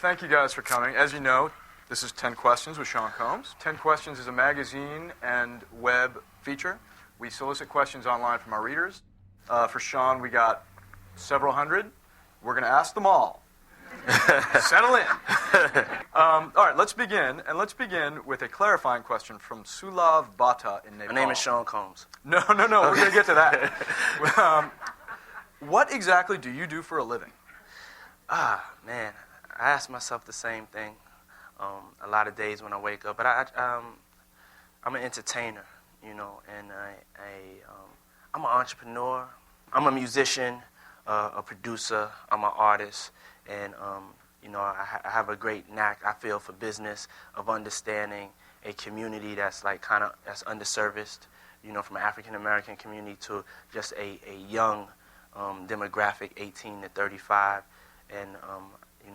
Thank you guys for coming. As you know, this is 10 Questions with Sean Combs. 10 Questions is a magazine and web feature. We solicit questions online from our readers. For Sean, we got several hundred. We're going to ask them all. Settle in. All right, let's begin. And let's begin with a clarifying question from Sulav Bhatta in Nepal. My name is Sean Combs. No. Okay. We're going to get to that. What exactly do you do for a living? Man, I ask myself the same thing a lot of days when I wake up. But I'm an entertainer, and I'm an entrepreneur. I'm a musician, a producer. I'm an artist, and I have a great knack, I feel, for business, of understanding a community that's that's underserviced, from an African American community to just a young demographic, 18 to 35, and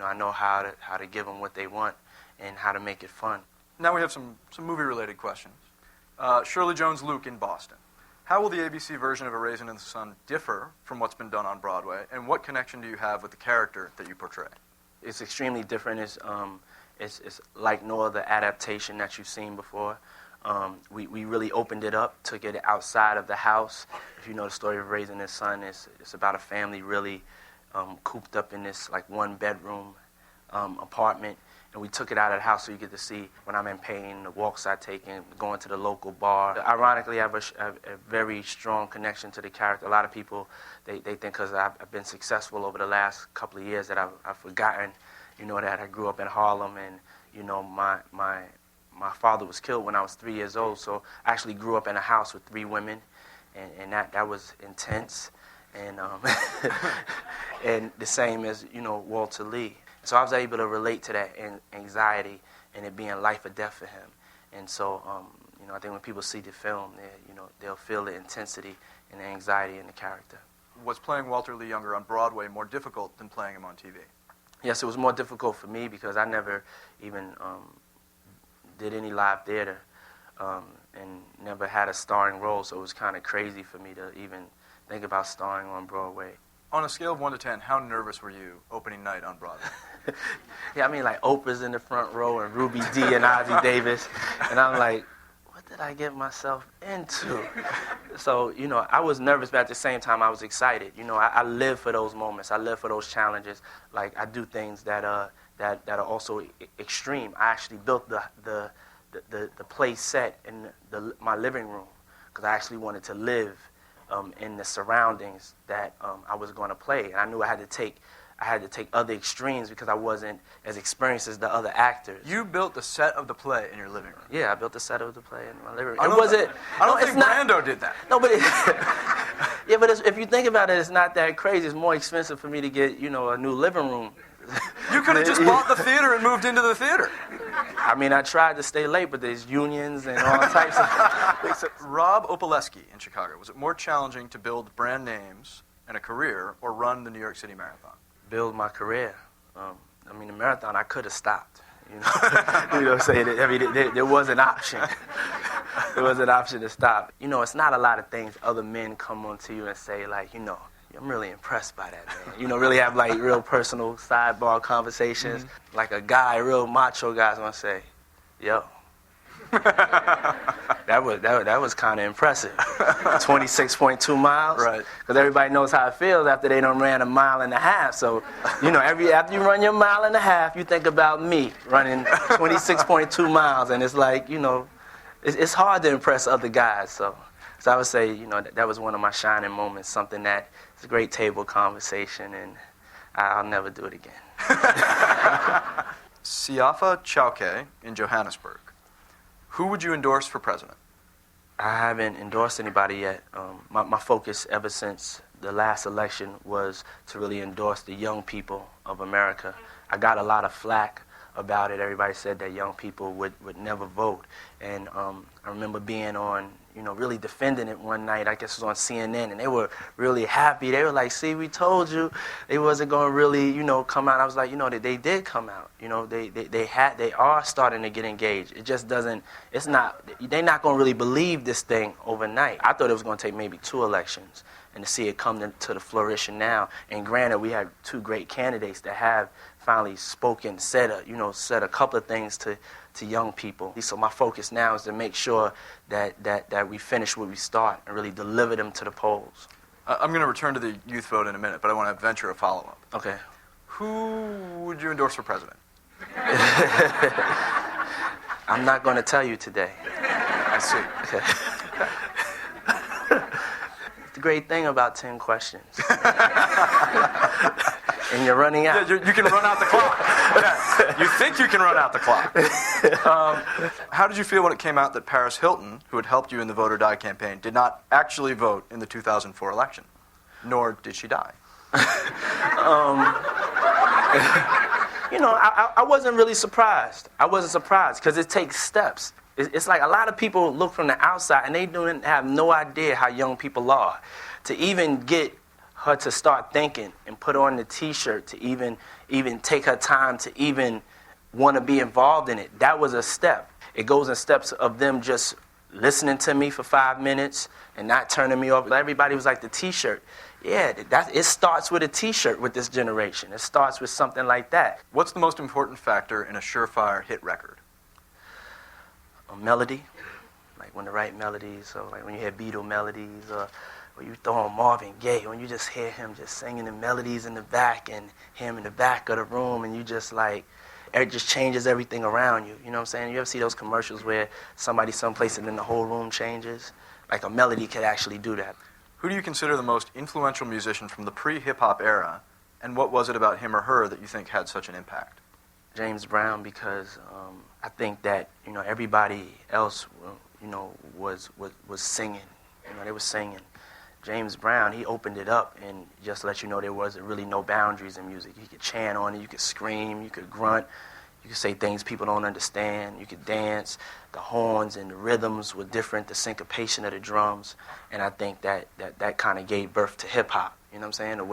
I know how to give them what they want and how to make it fun. Now we have some movie-related questions. Shirley Jones-Luke in Boston. How will the ABC version of A Raisin in the Sun differ from what's been done on Broadway, and what connection do you have with the character that you portray? It's extremely different. It's like no other adaptation that you've seen before. We really opened it up, took it outside of the house. If you know the story of Raisin in the Sun, it's about a family really cooped up in this one-bedroom apartment. And we took it out of the house so you get to see when I'm in pain, the walks I take, and going to the local bar. Ironically, I have a very strong connection to the character. A lot of people, they think because I've been successful over the last couple of years that I've forgotten, that I grew up in Harlem, and, my father was killed when I was 3 years old. So I actually grew up in a house with 3 women, and that was intense. And and the same as, Walter Lee. So I was able to relate to that anxiety and it being life or death for him. And so, I think when people see the film, they'll feel the intensity and the anxiety in the character. Was playing Walter Lee Younger on Broadway more difficult than playing him on TV? Yes, it was more difficult for me because I never even did any live theater and never had a starring role. So it was kind of crazy for me to even think about starring on Broadway. On a scale of 1 to 10, how nervous were you opening night on Broadway? Yeah, like Oprah's in the front row and Ruby Dee and Ozzie Davis. And I'm like, what did I get myself into? So, I was nervous, but at the same time, I was excited. I live for those moments. I live for those challenges. Like, I do things that are also extreme. I actually built the play set in my living room because I actually wanted to live in the surroundings that I was going to play. And I knew I had to take other extremes because I wasn't as experienced as the other actors. You built the set of the play in your living room? Yeah, I built the set of the play in my living room. I don't think Brando did that. No, but yeah, but if you think about it, it's not that crazy. It's more expensive for me to get, a new living room. You could have just bought the theater and moved into the theater. I tried to stay late, but there's unions and all types of... So, Rob Opaleski in Chicago, was it more challenging to build brand names and a career or run the New York City Marathon? Build my career. The marathon, I could have stopped. You know what I'm saying? There was an option. There was an option to stop. It's not a lot of things other men come onto you and say, I'm really impressed by that, man. Really have real personal sidebar conversations. Mm-hmm. Like a guy, real macho guy's gonna say, yo. that was kind of impressive. 26.2 miles. Right. Because everybody knows how it feels after they done ran a mile and a half. So, after you run your mile and a half, you think about me running 26.2 miles, and it's it's hard to impress other guys. So I would say, that was one of my shining moments, something that it's a great table conversation, and I'll never do it again. Siafa Chauke in Johannesburg. Who would you endorse for president? I haven't endorsed anybody yet. My focus ever since the last election was to really endorse the young people of America. I got a lot of flack about it. Everybody said that young people would never vote. And I remember being on, really defending it one night. I guess it was on CNN, and they were really happy. They were like, see, we told you they wasn't going to really, come out. I was like, they did come out. They are starting to get engaged. It just doesn't, they're not going to really believe this thing overnight. I thought it was going to take maybe 2 elections and to see it come to the flourishing now. And granted, we have 2 great candidates that have finally spoken, said a couple of things to young people. So my focus now is to make sure that we finish what we start and really deliver them to the polls. I'm going to return to the youth vote in a minute, but I want to venture a follow-up. Okay. Who would you endorse for president? I'm not going to tell you today. I see. Okay. The great thing about 10 questions. And you're running out. Yeah, you can run out the clock. Yeah, you think you can run out the clock. How did you feel when it came out that Paris Hilton, who had helped you in the Vote or Die campaign, did not actually vote in the 2004 election? Nor did she die. I wasn't really surprised. I wasn't surprised because it takes steps. It's like a lot of people look from the outside and they don't have no idea how young people are. To even get her to start thinking and put on the T-shirt, to even take her time to even want to be involved in it, that was a step. It goes in steps of them just listening to me for 5 minutes and not turning me off. Everybody was like, the T-shirt. Yeah, it starts with a T-shirt with this generation. It starts with something like that. What's the most important factor in a surefire hit record? A melody, like when the right melodies, so like when you hear Beatle melodies, or you throw on Marvin Gaye, when you just hear him just singing the melodies in the back and him in the back of the room, and you just like, it just changes everything around you. You know what I'm saying? You ever see those commercials where somebody someplace and then the whole room changes? Like a melody could actually do that. Who do you consider the most influential musician from the pre-hip-hop era, and what was it about him or her that you think had such an impact? James Brown, because I think that everybody else was singing. They were singing. James Brown, he opened it up and just let you know there wasn't really no boundaries in music. You could chant on it, you could scream, you could grunt, you could say things people don't understand, you could dance. The horns and the rhythms were different, the syncopation of the drums, and I think that kind of gave birth to hip hop. You know what I'm saying? The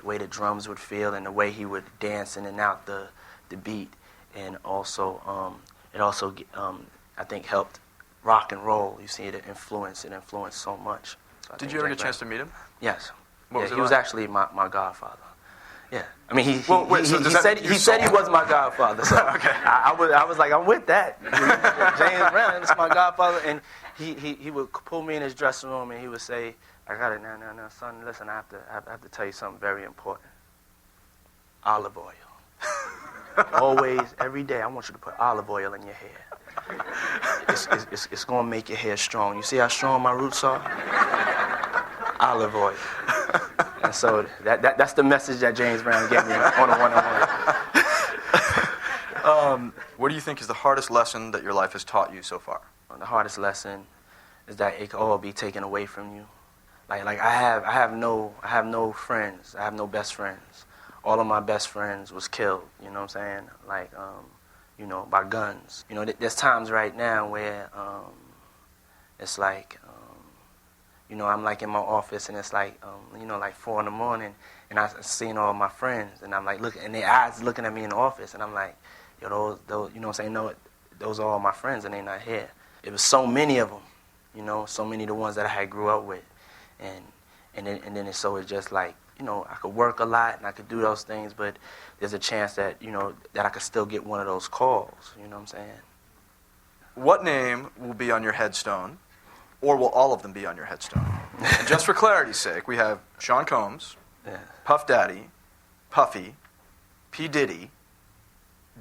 way the drums would feel and the way he would dance in and out the beat, and also it also I think helped rock and roll. You see, it influenced so much. So Did you ever get a chance to meet him? Yes. What was it he was like? actually my godfather. Yeah, I mean he said he was my godfather. So okay. I was like, I'm with that. James Brown is my godfather, and he would pull me in his dressing room and he would say, I got it now, son. Listen, I have to tell you something very important. Olive oil. Always, every day, I want you to put olive oil in your hair. It's going to make your hair strong. You see how strong my roots are? Olive oil. And so that's the message that James Brown gave me on a one-on-one. What do you think is the hardest lesson that your life has taught you so far? The hardest lesson is that it can all be taken away from you. Like I have no friends. I have no best friends. All of my best friends was killed, you know what I'm saying? Like, by guns. There's times right now where it's like, I'm like in my office and it's like, like 4 in the morning and I've seen all my friends and I'm like, and their eyes looking at me in the office and I'm like, those you know what I'm saying? No, those are all my friends and they're not here. It was so many of them, so many of the ones that I had grew up with. And then it's just like, I could work a lot and I could do those things, but there's a chance that, that I could still get one of those calls, you know what I'm saying? What name will be on your headstone, or will all of them be on your headstone? And just for clarity's sake, we have Sean Combs, Yeah. Puff Daddy, Puffy, P. Diddy,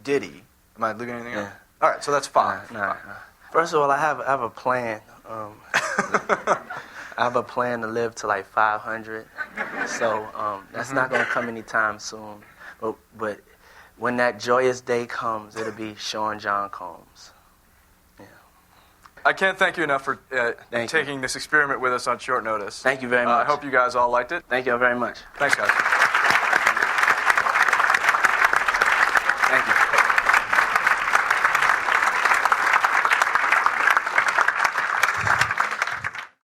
Diddy. Am I leaving anything out? All right, so that's 5. Nah. First of all, I have a plan. I have a plan to live to like 500, so that's not going to come anytime soon. But when that joyous day comes, it'll be Sean John Combs. Yeah. I can't thank you enough for taking this experiment with us on short notice. Thank you very much. I hope you guys all liked it. Thank you very much. Thanks, guys. Thank you.